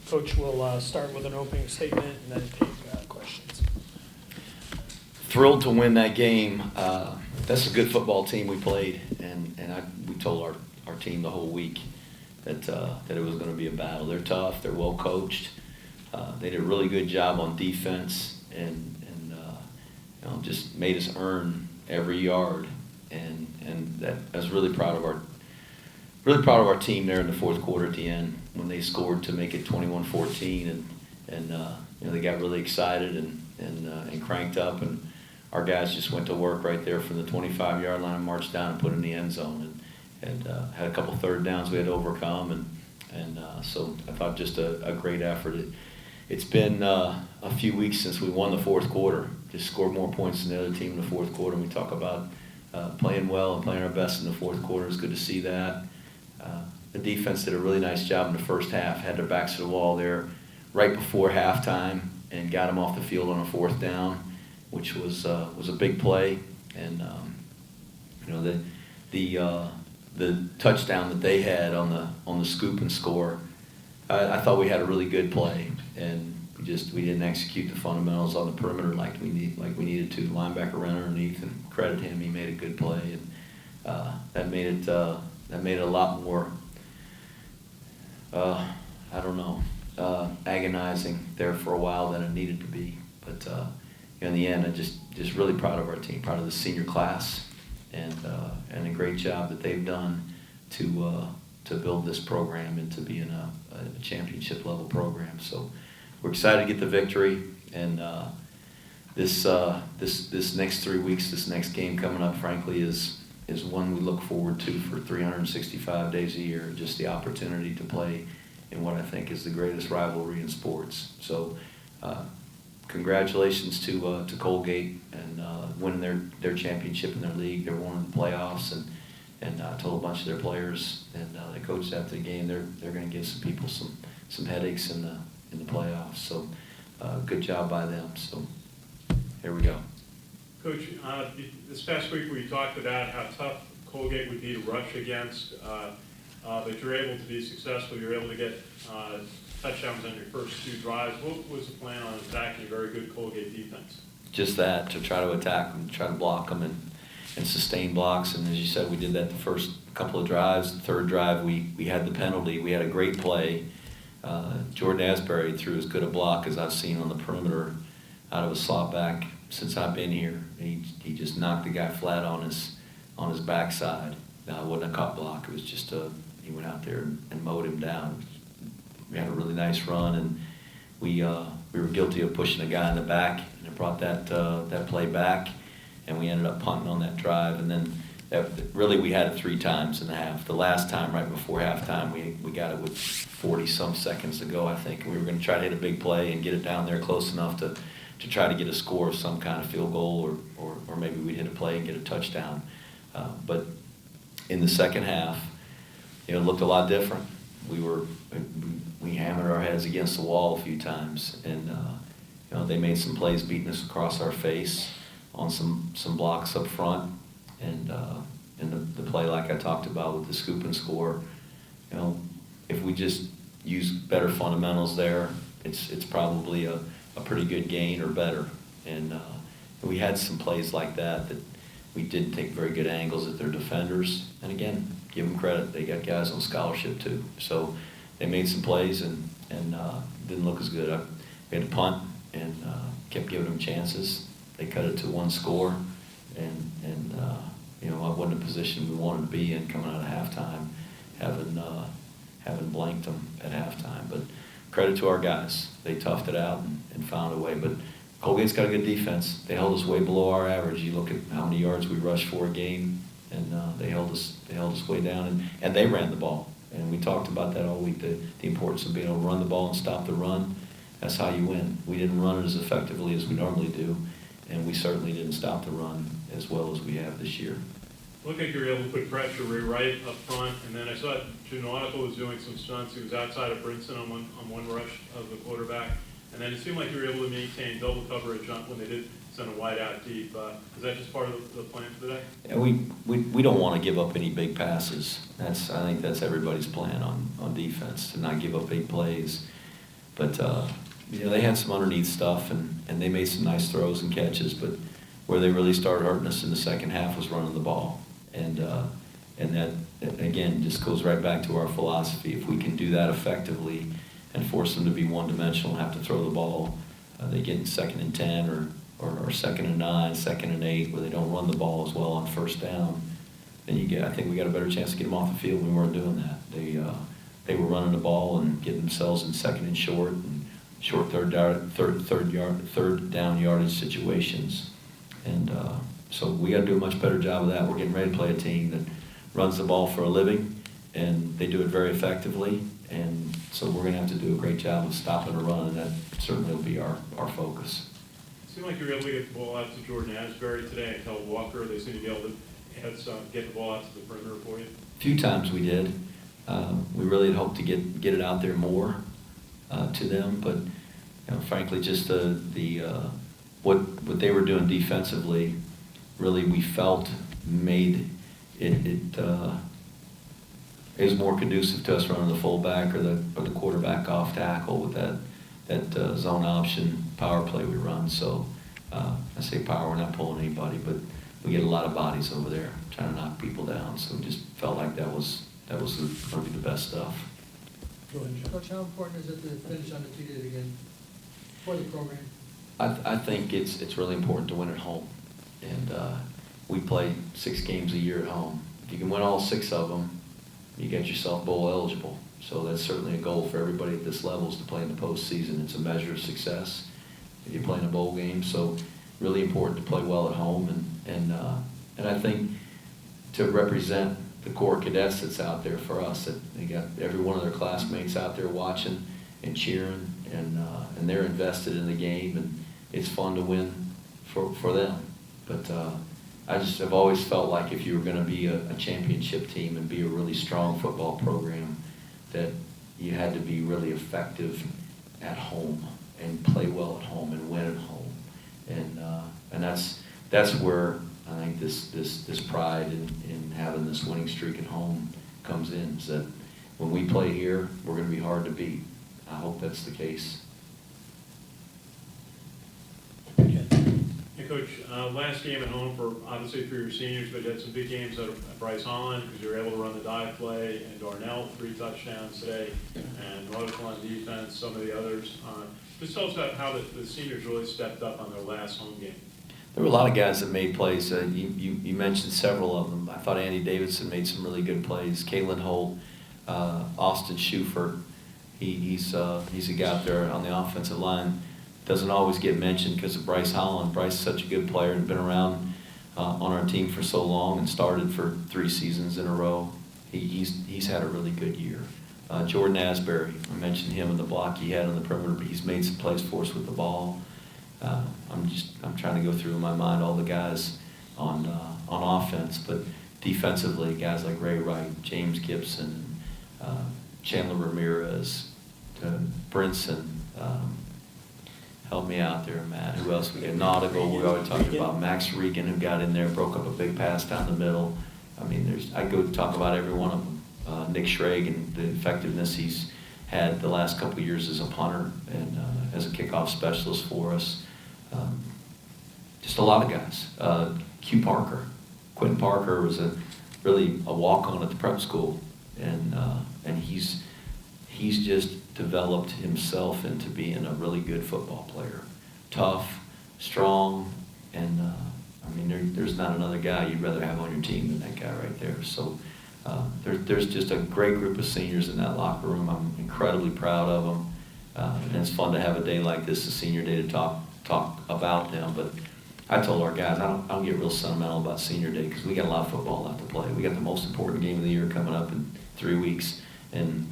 Coach will start with an opening statement and then take questions. Thrilled to win that game. That's a good football team we played, and we told our team the whole week that it was going to be a battle. They're tough. They're well coached. They did a really good job on defense, and just made us earn every yard. And that I was really proud of our team there in the fourth quarter at the end when they scored to make it 21-14, and they got really excited and cranked up, and our guys just went to work right there from the 25-yard line and marched down and put it in the end zone, and had a couple third downs we had to overcome, and so I thought just a great effort. It's been a few weeks since we won the fourth quarter. Just scored more points than the other team in the fourth quarter. And we talk about playing well and playing our best in the fourth quarter. It's good to see that. The defense did a really nice job in the first half. Had their backs to the wall there right before halftime and got them off the field on a fourth down, which was a big play. And the touchdown that they had on the scoop and score, I thought we had a really good play, and we didn't execute the fundamentals on the perimeter like we needed to. Linebacker ran underneath, and credit him, he made a good play, and that made it a lot more agonizing there for a while than it needed to be. But in the end, I'm just really proud of our team, proud of the senior class, and a great job that they've done to build this program into being a championship level program. So we're excited to get the victory, and this next 3 weeks, this next game coming up, frankly, is one we look forward to for 365 days a year. Just the opportunity to play in what I think is the greatest rivalry in sports. So congratulations to Colgate and winning their championship in their league. They're winning the playoffs, and I told a bunch of their players and the coaches after the game they're going to give some people some headaches in the playoffs. So good job by them. So here we go. Coach, this past week we talked about how tough Colgate would be to rush against, but you're able to be successful. You're able to get touchdowns on your first 2 drives. What was the plan on attacking a very good Colgate defense? Just that, to try to attack them, try to block them, and sustain blocks. And as you said, we did that the first couple of drives. The third drive, we had the penalty. We had a great play. Jordan Asbury threw as good a block as I've seen on the perimeter out of a slot back since I've been here. He just knocked the guy flat on his backside. It wasn't a cut block. It was just he went out there and mowed him down. We had a really nice run, and we were guilty of pushing a guy in the back, and it brought that play back, and we ended up punting on that drive. And then really we had it 3 times in the half. The last time, right before halftime, we got it with 40-some seconds to go, I think. And we were going to try to hit a big play and get it down there close enough to try to get a score of some kind of field goal, or maybe we'd hit a play and get a touchdown. But in the second half, it looked a lot different. We hammered our heads against the wall a few times, and they made some plays beating us across our face on some blocks up front, and the play like I talked about with the scoop and score. If we just use better fundamentals there, it's probably a pretty good gain or better. And we had some plays like that we didn't take very good angles at their defenders. And again, give them credit. They got guys on scholarship too. So they made some plays and didn't look as good. We had to punt and kept giving them chances. They cut it to 1 score, and I wasn't in a position we wanted to be in coming out of halftime, having blanked them at halftime. But credit to our guys. They toughed it out and found a way. But Colgate's got a good defense. They held us way below our average. You look at how many yards we rushed for a game, and they held us way down, and they ran the ball. And we talked about that all week, the importance of being able to run the ball and stop the run. That's how you win. We didn't run it as effectively as we normally do, and we certainly didn't stop the run as well as we have this year. Looked like you were able to put pressure right up front, and then I saw Janautical was doing some stunts. He was outside of Brinson on one rush of the quarterback, and then it seemed like you were able to maintain double coverage when they did send a wide out deep. Is that just part of the plan for today? Yeah, we don't want to give up any big passes. I think that's everybody's plan on defense, to not give up big plays. But, they had some underneath stuff, and they made some nice throws and catches, but where they really started hurting us in the second half was running the ball. And that, again, just goes right back to our philosophy. If we can do that effectively and force them to be one-dimensional and have to throw the ball, they get in 2nd and 10 or 2nd and 9, 2nd and 8, where they don't run the ball as well on first down, then I think we got a better chance to get them off the field when we weren't doing that. They were running the ball and getting themselves in 2nd and short and short third down yardage situations. And so we got to do a much better job of that. We're getting ready to play a team that runs the ball for a living, and they do it very effectively. And so we're going to have to do a great job of stopping a run, and that certainly will be our focus. It seemed like you were able to get the ball out to Jordan Asbury today and tell Walker they seem to be able to get the ball out to the perimeter for you. A few times we did. We really had hoped to get it out there more to them, but frankly, just what they were doing defensively, really we felt made it was more conducive to us running the fullback or the quarterback off tackle with that zone option power play we run. So I say power, we're not pulling anybody, but we get a lot of bodies over there trying to knock people down. So we just felt like that was going to be the best stuff. Coach, how important is it to finish undefeated again for the program? I think it's really important to win at home, and we play 6 games a year at home. If you can win all 6 of them, you get yourself bowl eligible. So that's certainly a goal for everybody at this level, is to play in the postseason. It's a measure of success if you play in a bowl game. So really important to play well at home, and I think to represent the core cadets that's out there for us, that they got every one of their classmates out there watching and cheering, and they're invested in the game, and it's fun to win for them. But I've always felt like if you were going to be a championship team and be a really strong football program, that you had to be really effective at home and play well at home and win at home, and that's where I think this pride in having this winning streak at home comes in. Is that when we play here, we're going to be hard to beat. I hope that's the case. Hey, Coach, last game at home obviously for your seniors, but you had some big games at Bryce Holland because you were able to run the dive play, and Darnell 3 touchdowns today, and Nautical on defense, some of the others. Just tell us about how the seniors really stepped up on their last home game. There were a lot of guys that made plays. You mentioned several of them. I thought Andy Davidson made some really good plays. Kalen Holt, Austin Schufer. He's a guy out there on the offensive line. Doesn't always get mentioned because of Bryce Holland. Bryce is such a good player and been around on our team for so long and started for 3 seasons in a row. He's had a really good year. Jordan Asbury, I mentioned him in the block he had on the perimeter, but he's made some plays for us with the ball. I'm trying to go through in my mind all the guys on offense, but defensively, guys like Ray Wright, James Gibson, Chandler Ramirez, Brinson. Help me out there, Matt. Who else we got? Nautical. We always talked about Max Regan, who got in there, broke up a big pass down the middle. I mean, I go talk about every one of them. Nick Schrag and the effectiveness he's had the last couple of years as a punter and as a kickoff specialist for us. Just a lot of guys. Q Parker. Quentin Parker was really a walk-on at the prep school, and he's just developed himself into being a really good football player. Tough, strong, and I mean, there's not another guy you'd rather have on your team than that guy right there. So there's just a great group of seniors in that locker room. I'm incredibly proud of them, and it's fun to have a day like this, a senior day, to talk about them. But I told our guys, I don't get real sentimental about senior day because we got a lot of football left to play. We got the most important game of the year coming up in 3 weeks, and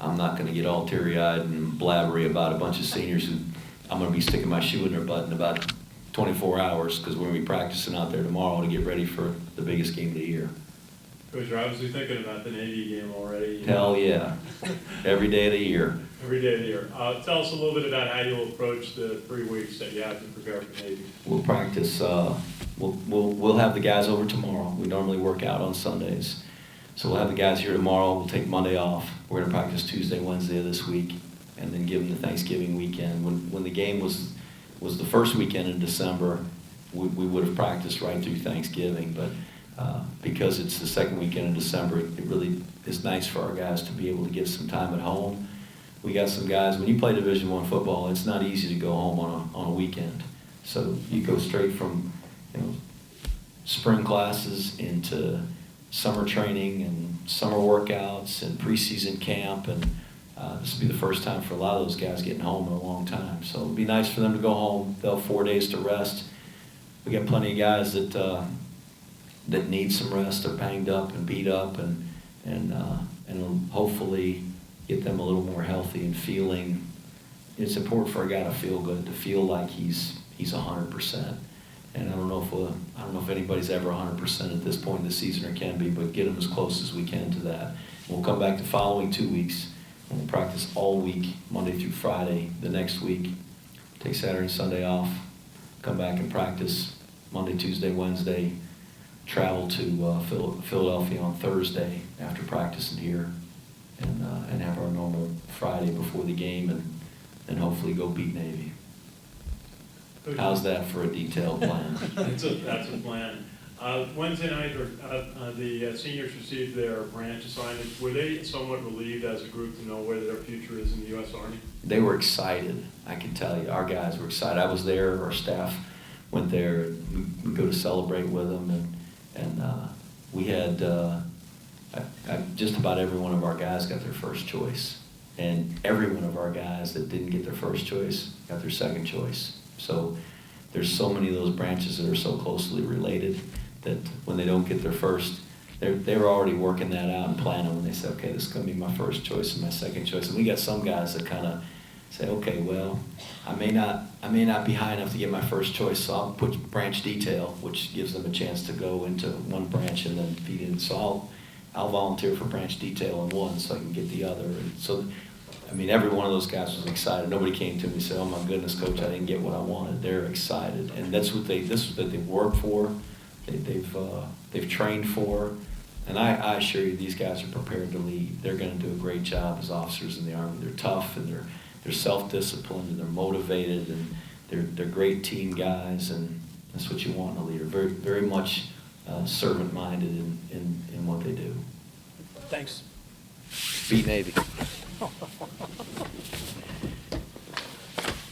I'm not going to get all teary-eyed and blabbery about a bunch of seniors who I'm going to be sticking my shoe in their butt in about 24 hours because we're going to be practicing out there tomorrow to get ready for the biggest game of the year. Coach, you're obviously thinking about the Navy game already. Hell yeah. Every day of the year. Every day of the year. Tell us a little bit about how you'll approach the 3 weeks that you have to prepare for Navy. We'll practice. We'll have the guys over tomorrow. We normally work out on Sundays. So we'll have the guys here tomorrow. We'll take Monday off. We're going to practice Tuesday, Wednesday of this week. and then give them the Thanksgiving weekend. When the game was the first weekend in December, we would have practiced right through Thanksgiving, but because it's the second weekend in December, it really is nice for our guys to be able to get some time at home. We got some guys, when you play Division I football, it's not easy to go home on a weekend. So you go straight from, spring classes into summer training and summer workouts and preseason camp, and this will be the first time for a lot of those guys getting home in a long time. So it'll be nice for them to go home. They'll have 4 days to rest. We got plenty of guys that need some rest. They're banged up and beat up, and it'll hopefully get them a little more healthy and feeling. It's important for a guy to feel good, to feel like he's 100%. And I don't know if anybody's ever 100% at this point in the season or can be, but get them as close as we can to that. We'll come back the following 2 weeks, and we'll practice all week, Monday through Friday. The next week, take Saturday and Sunday off, come back and practice Monday, Tuesday, Wednesday, travel to Philadelphia on Thursday after practicing here, and have our normal Friday before the game, and hopefully go beat Navy. How's that for a detailed plan? That's a plan. Wednesday night, the seniors received their branch assignments. Were they somewhat relieved as a group to know where their future is in the U.S. Army? They were excited, I can tell you. Our guys were excited. I was there, our staff went there, and we go to celebrate with them, and we had just about every one of our guys got their first choice. And every one of our guys that didn't get their first choice got their second choice. So there's so many of those branches that are so closely related that when they don't get their first, they were already working that out and planning when they say, okay, this is going to be my first choice and my second choice. And we got some guys that kind of say, okay, well, I may not be high enough to get my first choice, so I'll put branch detail, which gives them a chance to go into one branch and then feed in. So I'll volunteer for branch detail in one so I can get the other. And so, every one of those guys was excited. Nobody came to me and said, oh my goodness, coach, I didn't get what I wanted. They're excited. And this is what they've worked for, they've trained for. And I assure you, these guys are prepared to lead. They're going to do a great job as officers in the Army. They're tough, and they're self-disciplined, and they're motivated, and they're great team guys, and that's what you want in a leader. Very, very much servant-minded in what they do. Thanks. Beat Navy.